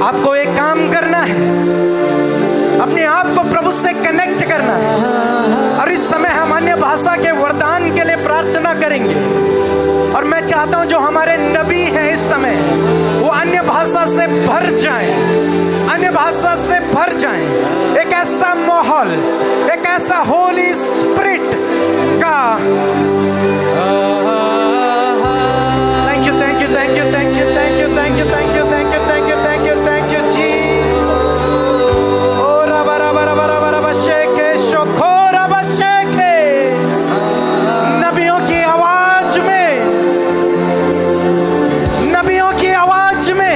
आपको एक काम करना है, अपने आप को प्रभु से कनेक्ट करना है। और इस समय हम अन्य भाषा के वरदान के लिए प्रार्थना करेंगे। और मैं चाहता हूं जो हमारे नबी हैं इस समय वो अन्य भाषा से भर जाएं, अन्य भाषा से भर जाएं। एक ऐसा माहौल, एक ऐसा होली स्पिरिट का thank you thank you thank you thank you thank you thank you thank you thank you thank you thank you thank you जी। ओ रबा रबा रबा रबा रबा शेखे शोखो रबा शेखे। नबियों की आवाज में, नबियों की आवाज में,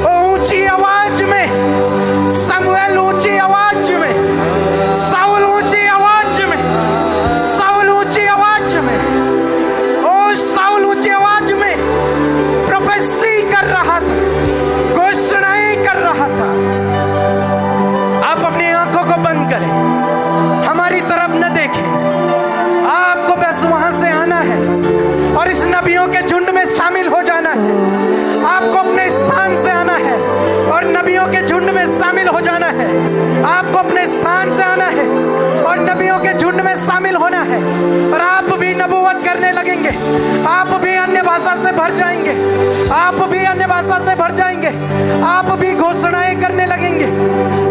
ऊंची आवाज में, समूएल ऊंची आवाज में, साउल ऊंची आवाज में, साउल ऊंची आवाज में, ओ साउल ऊंची आवाज में प्रोफेसी कर रहा था, घोषणाएं कर रहा था। आप अपनी आंखों को बंद करें, हमारी तरफ न देखें। आपको बस वहां से आना है और इस नबियों के झुंड में शामिल हो जाना है। आपको अपने स्थान से आना है और नबियों के झुंड में शामिल हो जाना है। आपको अपने स्थान से आना है और नबियों के झुंड में शामिल होना है। और आप भी नबूवत करने लगेंगे, आप भी अन्य भाषा से भर जाएंगे, आप भी अन्य भाषा से भर जाएंगे, आप भी घोषणाएं करने लगेंगे।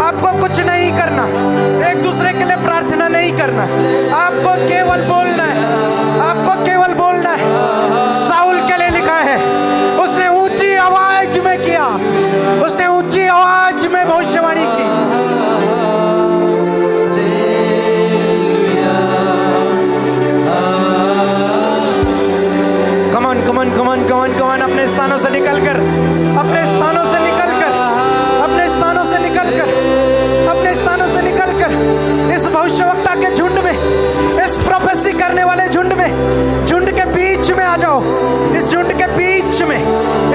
आपको कुछ नहीं करना, एक दूसरे के लिए प्रार्थना नहीं करना, आपको केवल बोलना है, आपको केवल बोलना है। साउल के लिए लिखा है, उसने ऊंची आवाज में किया, उसने ऊंची आवाज में भविष्यवाणी की। कमान कमान कमान कमान कमान अपने स्थानों से निकलकर, अपने स्थानों से निकलकर, अपने स्थानों से निकलकर, अपने स्थानों से निकलकर इस भविष्यवक्ता के झुंड में, इस प्रोफेसी करने वाले झुंड में, झुंड के बीच में आ जाओ। इस झुंड के बीच में,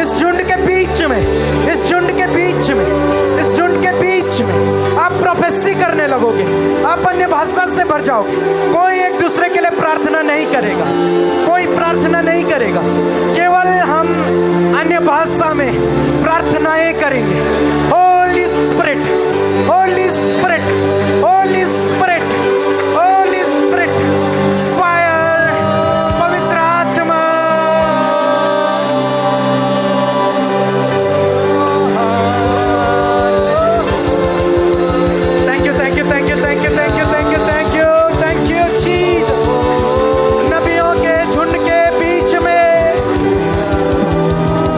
इस झुंड के बीच में, इस झुंड के बीच में, इस झुंड के बीच में आप प्रोफेसी करने लगोगे, आप अन्य भाषा से भर जाओगे। कोई एक दूसरे के लिए प्रार्थना नहीं करेगा, कोई प्रार्थना नहीं करेगा, केवल हम अन्य भाषा में प्रार्थनाएं करेंगे। Holi spirit, Holi spirit, Holi spirit, Holi spirit, fire, पवित्र आत्मा। Thank you thank you thank you thank you thank you thank you thank you thank you Jesus. नबियों के झुंड के बीच में,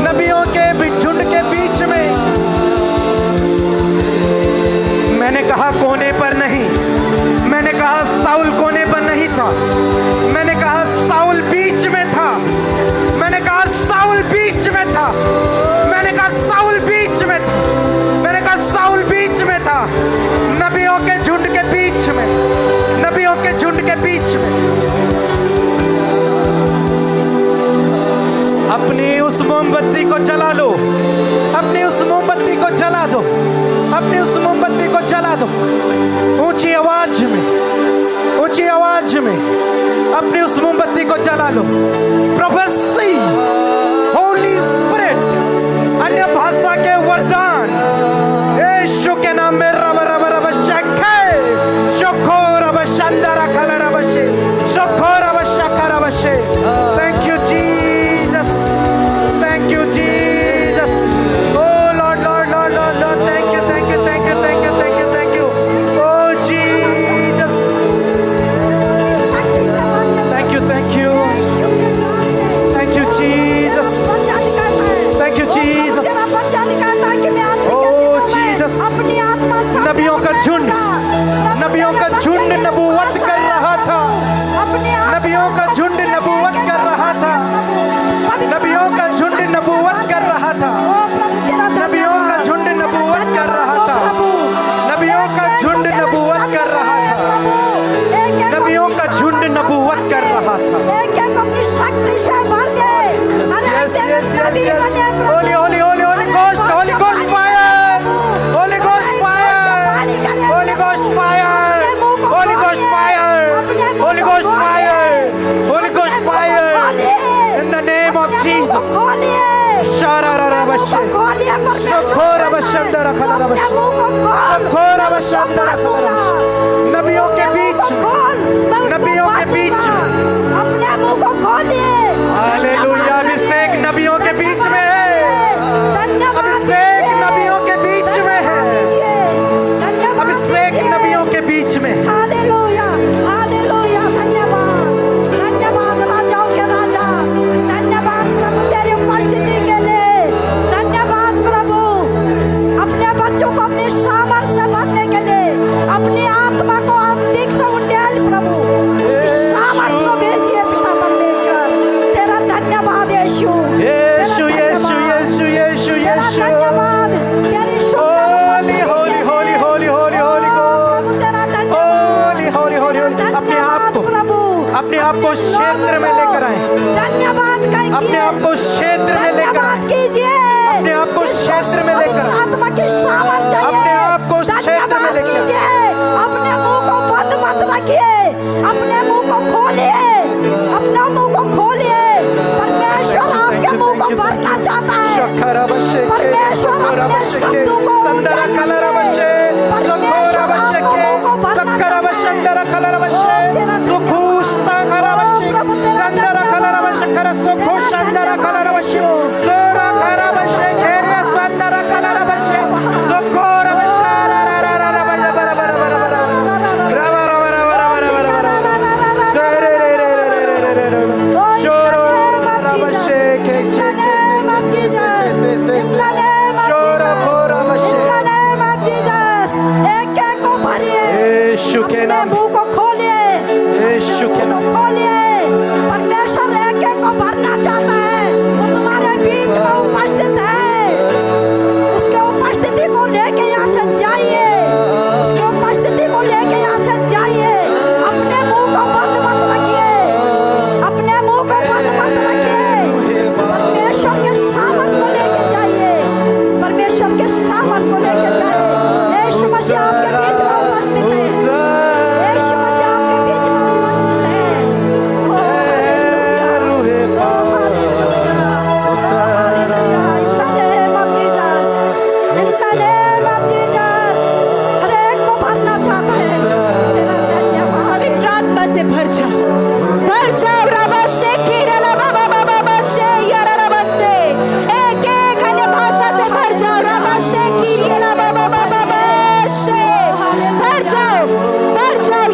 नबियों के झुंड के बीच में, मैंने कहा कोने पर नहीं, मैंने कहा साउल कोने पर नहीं था, मैंने कहा साउल बीच में था, मैंने कहा साउल बीच में था, मैंने कहा साउल बीच में था, मैंने कहा साउल बीच में था। नबियों के झुंड के बीच में, नबियों के झुंड के बीच में। अपनी उस मोमबत्ती को जला लो, अपनी उस मोमबत्ती को जला दो, अपनी उस मोमबत्ती को जला दो। ऊंची आवाज में, ऊंची आवाज में अपनी उस मोमबत्ती को जला लो। प्रोफेसी, होली स्पिरिट, अन्य भाषा के वरदान यीशु के नाम में रब रब रब शखे शोखो रब शांदारा खला रब शे शोखो रब शखा रब शे। Thank you Jesus, thank you Jesus. O lord lord lord lord lord, thank you thank you thank you thank you thank you thank you. O Jesus, thank you thank you thank you Jesus. नबियों के बीच में अपने मुंह को खोलिए। Hallelujah. अभिषेक नबियों के बीच में है। अभिषेक नबियों के बीच में है। अभिषेक नबियों के बीच में। Hallelujah hallelujah. धन्यवाद धन्यवाद राजाओं के राजा। धन्यवाद प्रभु तेरी उपस्थिति के लिए। धन्यवाद प्रभु अपने बच्चों को अपने सामर्थ्य से भरने के लिए, अपनी आत्मा को अधिक से उंडेल प्रभु सामर्थ्य को भेजिए पिता परमेश्वर। तेरा धन्यवाद यीशु यीशु यीशु यीशु यीशु यीशु। धन्यवाद तेरी होली होली होली होली होली होली प्रभु तेरा धन्यवाद होली होली होली। अपने आप को प्रभु अपने आप को क्षेत्र में लेकर आए। धन्यवाद अपने आप को क्षेत्र में लेकर आए। कीजिए। अपने आप को क्षेत्र में लेकर आए। आत्मा की सामर्थ्य अपने आप को क्षेत्र में लेकर कीजिए। अपने मुंह को बंद मत रखिए। अपने मुंह को खोलिए। अपना मुंह को खोलिए। परमेश्वर आपके मुंह को भरना चाहता है। परमेश्वर अपने शब्दों को मुंह को खोलिए। परमेश्वर एक एक को भरना चाहता है। वो तुम्हारे बीच में उपस्थित है। उसके उपस्थिति को लेके यहाँ से जाइए। उसके उपस्थिति को लेके यहाँ से जाइए। अपने मुंह को बंद मत रखिए। अपने मुंह को बंद मत रखिए। परमेश्वर के सामर्थ को लेके जाइए। परमेश्वर के सामर्थ को लेके जाइए। यीशु मसीह आपके बीच में उपस्थित है। यीशु मसीह आपके बीच में उपस्थित है।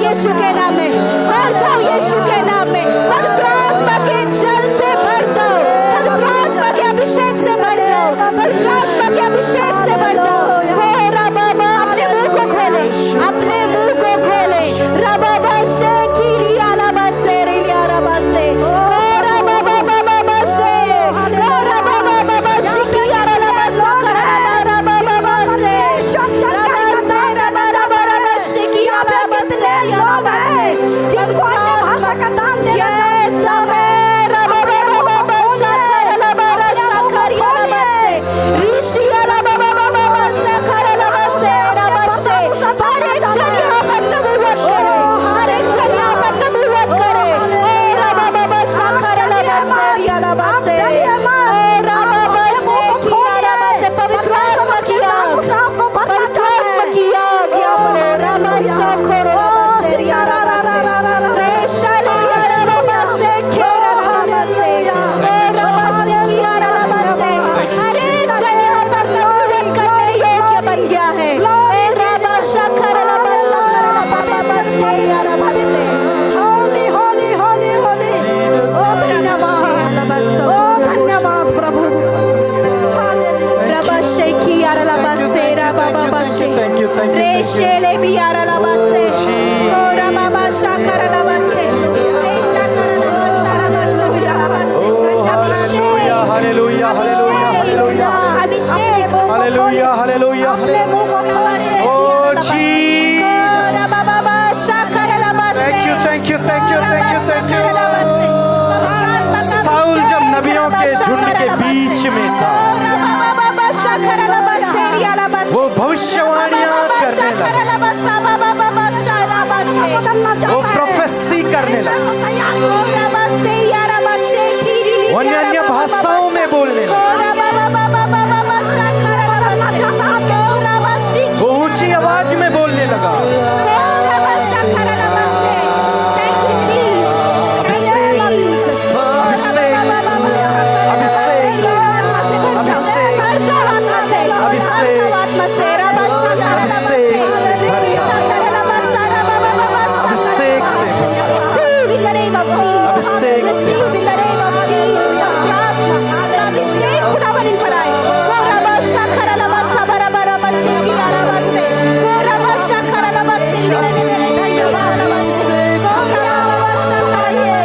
यीशु के नाम में भर जाओ। यीशु के नाम में पवित्र आत्मा के जल से भर जाओ। पवित्र आत्मा के अभिषेक से भर जाओ। पवित्र आत्मा के अभिषेक से भर जाओ। हो रबाबा अपने मुंह को खोले। अपने मुंह को खोले। रबाबा से खीरिया लबा से रिया रबा से। हो रबाबा बाबा से। हो रबाबा बाबा शिकिया रबा से। रबाबा बाबा से। रबा से रबा रबा शिकिया रबा से। लोग हैं जिनको अन्य भाषा का दान देना सब है। रबा बाबा बाबा शकर लबा शकर लबा से। ऋषि लबा बाबा शकर लबा से रबा से। हर एक जन यहाँ पर नबूवत करे। हर एक जन यहाँ पर नबूवत करे। ओ रबा बाबा शकर लबा से या लबा से। ओ रबा बाबा शकर लबा से। पवित्र आत्मा की आग। पवित्र आत्मा की आग यहाँ पर है। रबा शकर रेशेले बियारा लबासे। ओ रबाबा शकर लबासे। रेशकर लबासे लबासे। हालेलुया हालेलुया हालेलुया हालेलुया अभिषेक हालेलुया हालेलुया। अपने मुंह को खोले। ओ जीसस। रबाबा शकर लबासे। थैंक यू साउल जब नबियों के झुंड के बीच में था, वो भविष्यवाणियां करने लगा। वो प्रोफेसी करने लगा। वो अन्य भाषाओं में बोलने लगा। अभिषेक आत्मा से अभिषेक से भर जाओ, अभिषेक से भर जाओ, Receive in the name of Jesus. अभिषेक से Receive in the name of Jesus. प्रार्थना का अभिषेक खुदावन इन पर आए। कोरबा शाखरा लबा सबरा बरा बशेकी आराबा से। कोरबा शाखरा लबा सिंदरे ने मेरे जीवा आराबा से। कोरबा शाखरा ये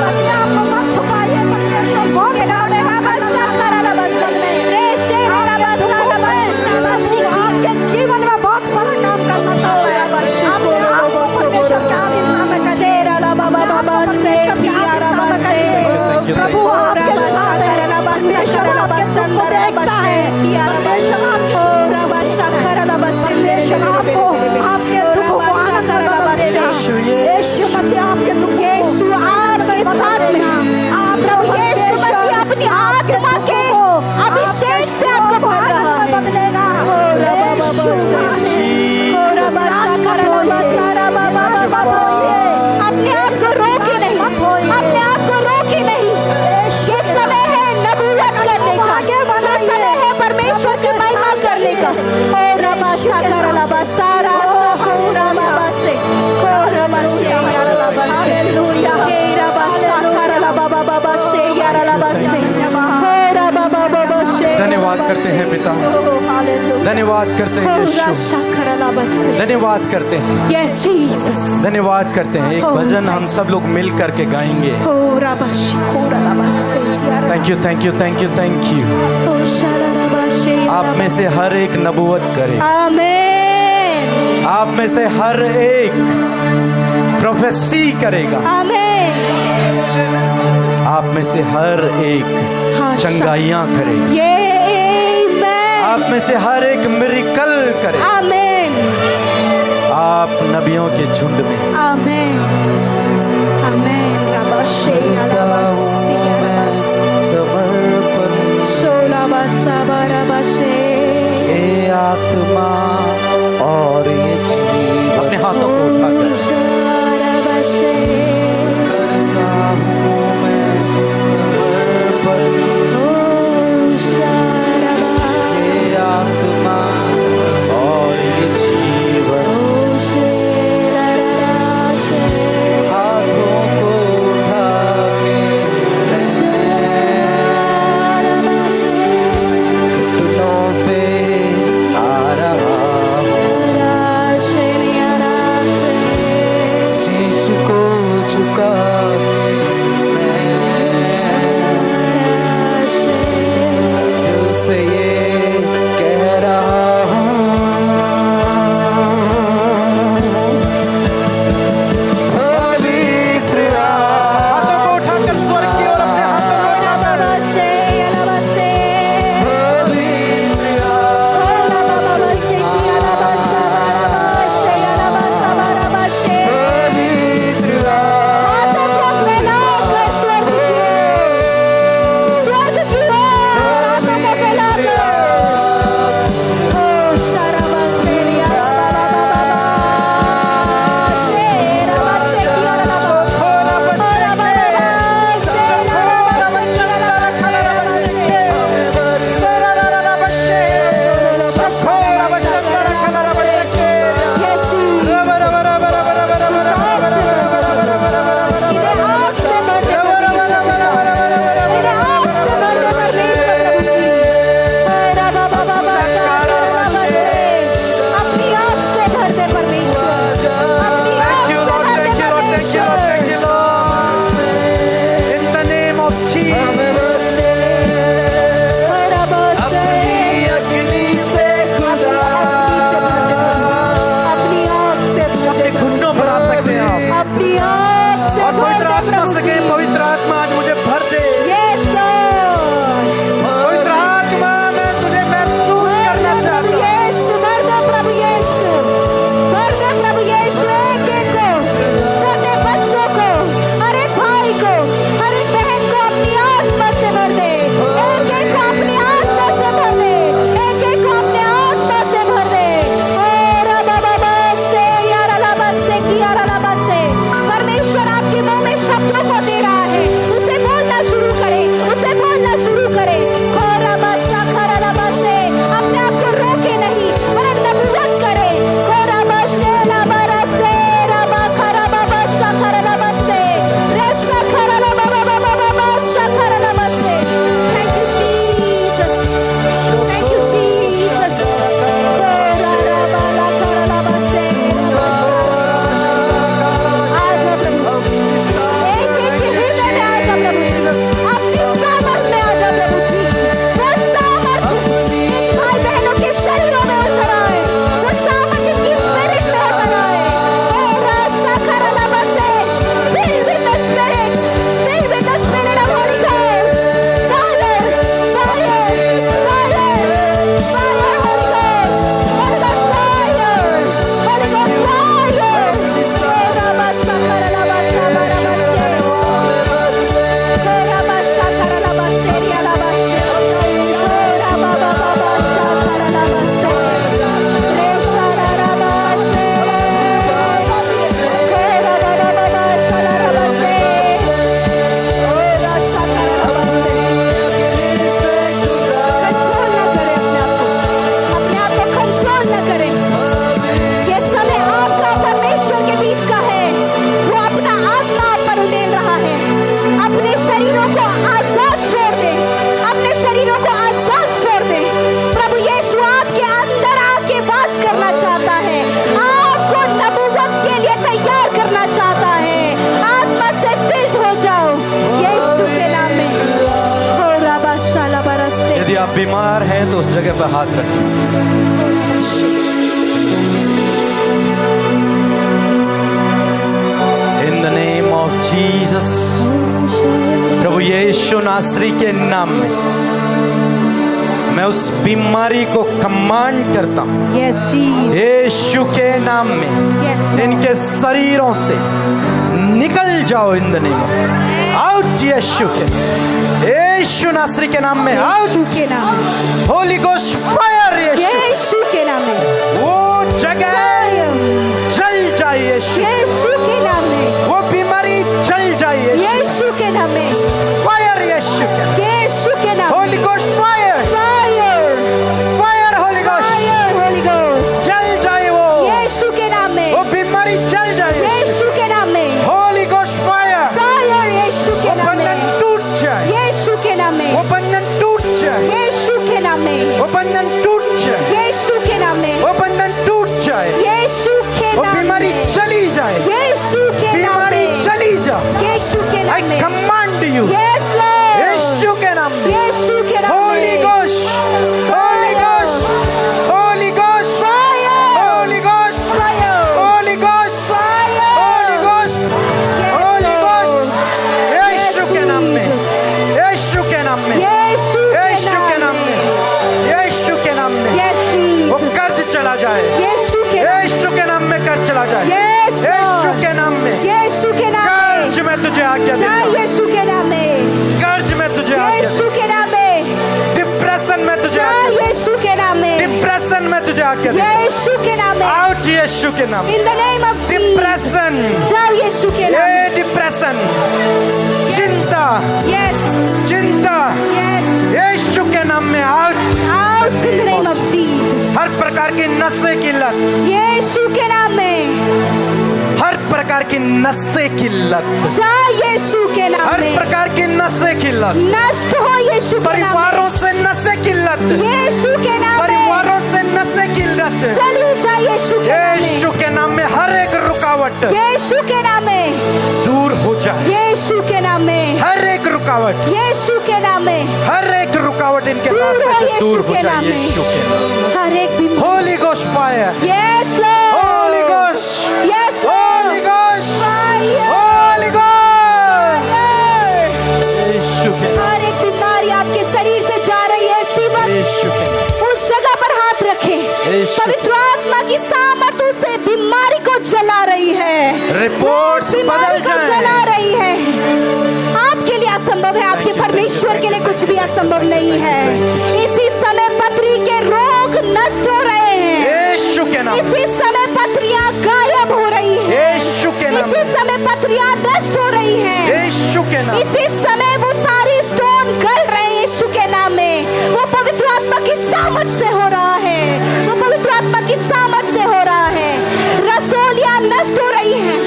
अपने आप को मत छुपाइए, परमेश्वर बहुत बड़ा है। शाखरा लबा से रेशे आराबा साराबा बशेकी आपके जीवन में बहुत बड़ा काम करना चाहता है। अपने आप को परमेश्वर के आधीनता में करिए। शेरा लबा बाबा से आराबा से प्रभु आपके साथ है। परमेश्वर आपके दुख को देखता है। परमेश्वर आपको आपके दुख को आनंद में देगा। यीशु मसीह आपके दुख को यीशु आपके साथ में आप प्रभु यीशु मसीह अपनी आत्मा के अभिषेक से आपको भर रहा है। बदलेगा अपने आप को रोके नहीं, अपने आप को रोके नहीं। ये समय है नबूवत करने का, ये समय है परमेश्वर की महिमा करने का। ओ रबा शाकर लबा सारा पूरा बाबा से को रबा शेयर लबा से हालेलुया हे रबा शाकर लबा बाबा से यार लबा से को रबा बाबा से। धन्यवाद करते हैं पिता, धन्यवाद करते हैं यीशु, शाकर लबा से धन्यवाद करते हैं, यस जीसस, धन्यवाद करते हैं। एक भजन हम सब लोग मिल करके गाएंगे। ओ रबा शिकोरा लबा से thank you thank you thank you thank you. ओ शाला रबा से आप में से हर एक नबूवत करे, आमीन, आप में से हर एक प्रोफेसी करेगा, आमीन, आप में से हर एक चंगाइयां करेगा, ये आमीन, आप में से हर एक मिरेकल करे। आमीन, आप नबियों के झुंड में, आमीन, आमीन। रबा से रबा से समर्पण सोला बसा रबा से ये आत्मा और ये जीवन, अपने हाथों को उठाकर रबा से करता हूँ मैं समर्पण, ये आत्मा और ये जीवन, हाथों को उठा के घुटनों पे आ रहा बीमार हैं तो उस जगह पर हाथ रखें। In the name of Jesus, प्रभु यीशु नासरी के नाम में मैं उस बीमारी को कमांड करता हूँ। यीशु के नाम में इनके शरीरों से निकल जाओ। In the name of out, यीशु के, यीशु नासरी के नाम में आउट। होली गोस्ट फायर, यीशु के नाम में वो जगह जल जाए। यीशु के नाम में वो बीमारी जल जाए। यीशु के नाम में फायर, यीशु के नाम, holy ghost fire, fire, holy ghost जल जाए। वो यीशु के नाम में वो बीमारी जल जाए। यीशु के नाम में होली गोस्ट फायर, यीशु के नाम में टूट जाए। यीशु के नाम में वो बंधन टूट जाए। यीशु के नाम में वो बंधन टूट जाए। यीशु के नाम में वो बंधन टूट जाए। यीशु के नाम में वो बीमारी चली जाए। यीशु के नाम में बीमारी चली जाए। यीशु के नाम में I command you, yes lord, यीशु के नाम में, यीशु के नाम में holy ghost, holy ghost, holy ghost fire, holy ghost fire, holy ghost fire, holy ghost, holy ghost, यीशु के नाम में, यीशु के नाम में, यीशु के नाम में, यीशु के नाम में वो कर्ज चला जाए। यीशु के नाम में कर्ज चला जाए। यीशु के नाम में, यीशु के नाम में कर्ज में तुझे आज्ञा देता हूं। यीशु के नाम में कर्ज में तुझे आज्ञा, यीशु के नाम में डिप्रेशन में तुझे आज्ञा, यीशु के नाम में डिप्रेशन में तुझे आज्ञा, यीशु के नाम में आउट, यीशु के नाम, इन द नेम ऑफ डिप्रेशन जाओ। यीशु के नाम, ये डिप्रेशन, चिंता, यस चिंता, यस यीशु के नाम में out, out in the name of Jesus. हर प्रकार की नशे की लत यीशु के नाम में, हर प्रकार की नशे की लत यीशु के नाम में, हर प्रकार की नशे की लत नष्ट हो यीशु के नाम में। परिवारों से नशे की लत यीशु के नाम में, परिवारों से नशे की लत चली जाए यीशु के नाम में। यीशु के नाम में हर एक रुकावट यीशु के नाम में दूर हो जाए। यीशु के नाम में हर एक रुकावट, यीशु के नाम में हर एक रुकावट इनके रास्ते से दूर हो जाए। यीशु के नाम, हर एक holy ghost fire, yes lord, holy ghost, yes holy ghost fire, holy ghost, यीशु के हर एक बीमारी आपके शरीर से जा रही है इसी वक्त, यीशु के उस जगह पर हाथ रखें। पवित्र आत्मा की सामर्थ उसे बीमारी को जला रही है, रिपोर्ट्स बदल जाए, जला रही है। आपके लिए असंभव है, आपके परमेश्वर के लिए कुछ भी असंभव नहीं है। इसी समय पथरी के रोग नष्ट हो रहे हैं यीशु के नाम, इसी समय पथरियां गायब हो रही हैं यीशु के नाम, इसी समय पथरियां नष्ट हो रही हैं यीशु के नाम, इसी समय वो सारी स्टोन गल रहे हैं यीशु के नाम में। वो पवित्र आत्मा की सामर्थ से हो रहा है, वो पवित्र आत्मा की सामर्थ से हो रहा है। रसोलियां नष्ट हो रही हैं,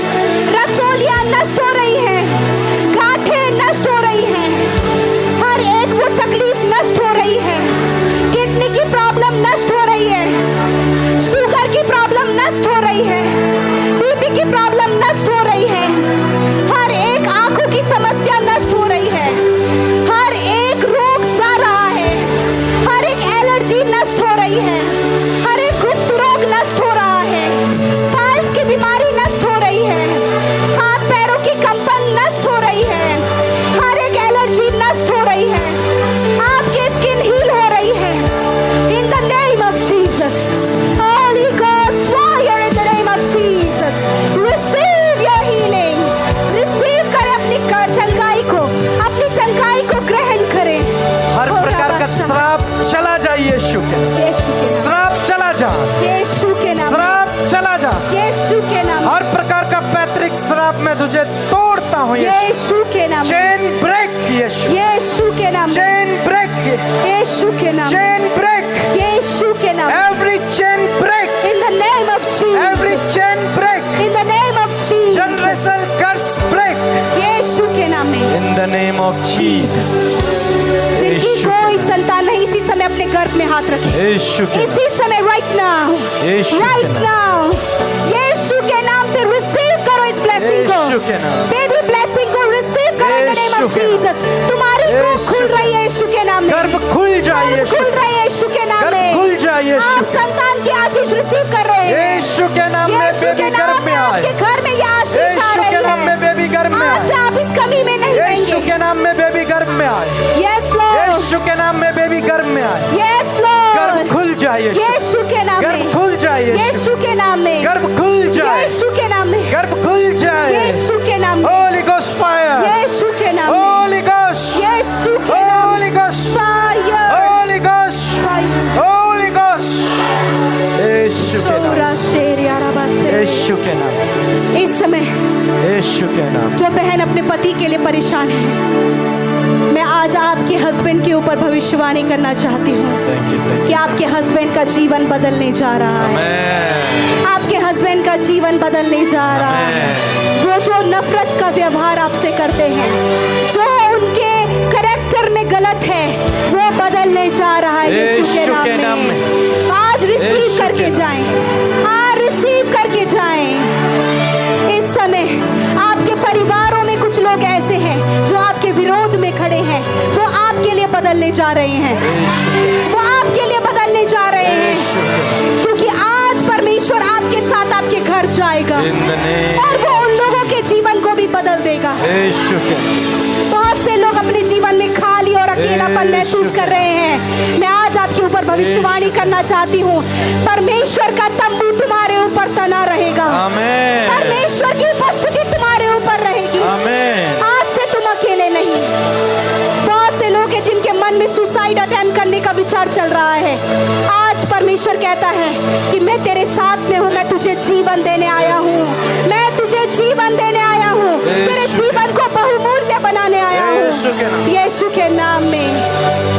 रसोलियां नष्ट हो रही हैं, गांठें नष्ट हो रही हैं, हर एक वो तकलीफ नष्ट हो रही है, किडनी की प्रॉब्लम नष्ट हो रही है, शुगर की प्रॉब्लम नष्ट हो रही है, बीपी की प्रॉब्लम नष्ट हो रही है, हर एक आंखों की समस्या नष्ट हो रही है, हर एक रोग जा रहा है, हर एक एलर्जी नष्ट हो रही है, हर एक गुप्त रोग नष्ट हो रहा है, पाइल्स की बीमारी नष्ट हो रही है, हाथ पैरों की कंपन नष्ट हो रही है, हर एक एलर्जी नष्ट हो रही है, आपकी स्किन हील हो रही है। इन the name of Jesus, Holi ghost fire, in the name of Jesus, receive your healing, receive करें अपनी चंगाई को, अपनी चंगाई को ग्रहण करें। हर प्रकार का श्राप चला जाए यीशु के नाम, श्राप चला जा यीशु के नाम, श्राप चला जा यीशु के नाम, हर प्रकार का पैतृक श्राप मैं तुझे तोड़ता हूँ यीशु के नाम, चेन ब्रेक यीशु के नाम, चेन ब्रेक यीशु के नाम, चेन ब्रेक यीशु के नाम, every chain break in the name of Jesus, every chain break in the name of Jesus, generational curse break यीशु के नाम में, in the name of Jesus. जिनकी कोई संतान नहीं इसी समय अपने गर्भ में हाथ रखें यीशु के, इसी समय राइट नाउ, राइट नाउ यीशु के नाम से रिसीव करो इस ब्लेसिंग को, बेबी ब्लेसिंग को रिसीव करो इन द नेम ऑफ जीसस। तुम्हारी कोख खुल रही है यीशु के नाम में। गर्भ खुल जाए गर्भ खुल रही है यीशु के नाम में। खुल जाए आप संतान की आशीष रिसीव कर रहे हैं यीशु के नाम में। बेबी गर्भ में आए आपके घर में ये आशीष आ यीशु रही के नाम में। है। बेबी गर्भ में आज से आए आप इस कमी में नहीं यीशु रहेंगे। के नाम में। बेबी गर्भ में आए यस लॉर्ड। यीशु के नाम में। बेबी गर्भ में आए यस लॉर्ड। गर्भ खुल जाए यीशु के नाम में। गर्भ खुल जाए यीशु के नाम में। गर्भ खुल जाए यीशु के नाम में। गर्भ खुल जाए यीशु के नाम में। होली गोस्ट फायर यीशु के नाम में। होली गोस्ट यीशु के नाम holy ghost fire holy ghost fire. Holy ghost यीशु के नाम सोरा शेर याराबा से। यीशु के नाम इस समय यीशु के नाम। जो बहन अपने पति के लिए परेशान है, मैं आज आपके हस्बैंड के ऊपर भविष्यवाणी करना चाहती हूँ कि आपके हस्बैंड का जीवन बदलने जा रहा है। आपके हस्बैंड का जीवन बदलने जा रहा है। वो जो नफरत का व्यवहार आपसे करते हैं, जो उनके कैरेक्टर में गलत है, वो बदलने जा रहा है यीशु के नाम में। आज रिसीव करके जाएं। आज रिसीव करके जाएं। इस समय आपके परिवारों में कुछ लोग ऐसे हैं जो आपके विरोध में खड़े हैं, वो आपके लिए बदलने जा रहे हैं। वो आपके लिए बदलने जा रहे हैं, क्योंकि आज परमेश्वर आपके साथ आपके घर जाएगा और वो उन लोगों के जीवन को भी बदल देगा। बहुत से लोग अपने जीवन में खाली और अकेलापन महसूस कर रहे हैं। मैं आज आपके ऊपर भविष्यवाणी करना चाहती हूँ, परमेश्वर का तंबू तुम्हारे ऊपर तना रहेगा। परमेश्वर की उपस्थिति तुम्हारे ऊपर रहेगी। आज से तुम अकेले नहीं। बहुत से लोग हैं जिनके मन में सुसाइड अटेम्प्ट करने का विचार चल रहा है। आज परमेश्वर कहता है कि मैं तेरे साथ में हूँ, मैं तुझे जीवन देने आया हूँ। मैं तुझे जीवन देने आया हूँ, तेरे जीवन को बहुमूल्य बनाने आया हूँ यीशु के नाम में।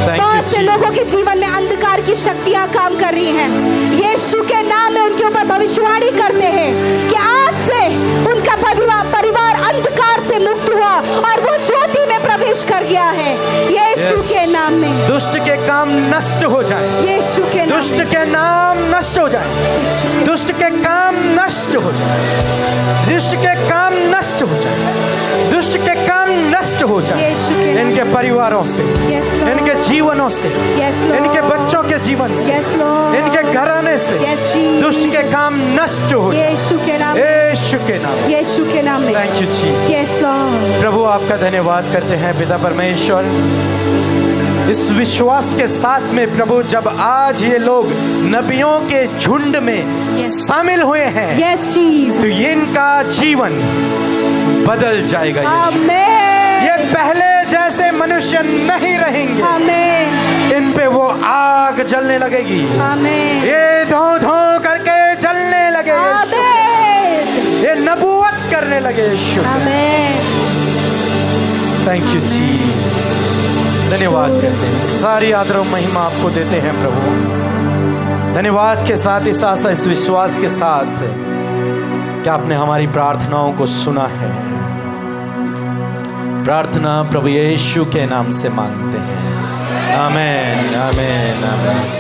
बहुत से लोगों के जीवन में अंधकार की शक्तियां काम कर रही हैं। यीशु के नाम में उनके ऊपर भविष्यवाणी करते हैं कि आज से उनका परिवार अंधकार से मुक्त हुआ और वो ज्योति में प्रवेश कर गया है यीशु के नाम में। दुष्ट के काम नष्ट हो जाए यीशु के नाम। दुष्ट के नाम नष्ट हो जाए। दुष्ट के काम नष्ट हो जाए। दुष्ट के काम नष्ट हो जाए। दुष्ट के काम नष्ट हो जाए इनके परिवारों से, इनके जीवनों से, इनके बच्चों के जीवन से, इनके घराने से दुष्ट के काम नष्ट हो जाए यीशु के नाम। यीशु के नाम। यीशु के नाम में। Thank you Jesus. Yes lord. प्रभु आपका धन्यवाद करते हैं पिता परमेश्वर, इस विश्वास के साथ में प्रभु जब आज ये लोग नबियों के झुंड में शामिल हुए हैं, यस जीसस, तो इनका जीवन बदल जाएगा। आमीन। ये पहले जैसे मनुष्य नहीं रहेंगे। आमीन। इन पे वो आग जलने लगेगी। आमीन। ये धो धो करके जलने लगे। आमीन। ये नबूवत करने लगे यीशु। आमीन। Thank you Jesus. धन्यवाद करते हैं, सारी आदर और महिमा आपको देते हैं प्रभु। धन्यवाद के साथ, इस आशा, इस विश्वास के साथ कि आपने हमारी प्रार्थनाओं को सुना है। प्रार्थना प्रभु यीशु के नाम से मांगते हैं। आमीन, आमीन, आमीन।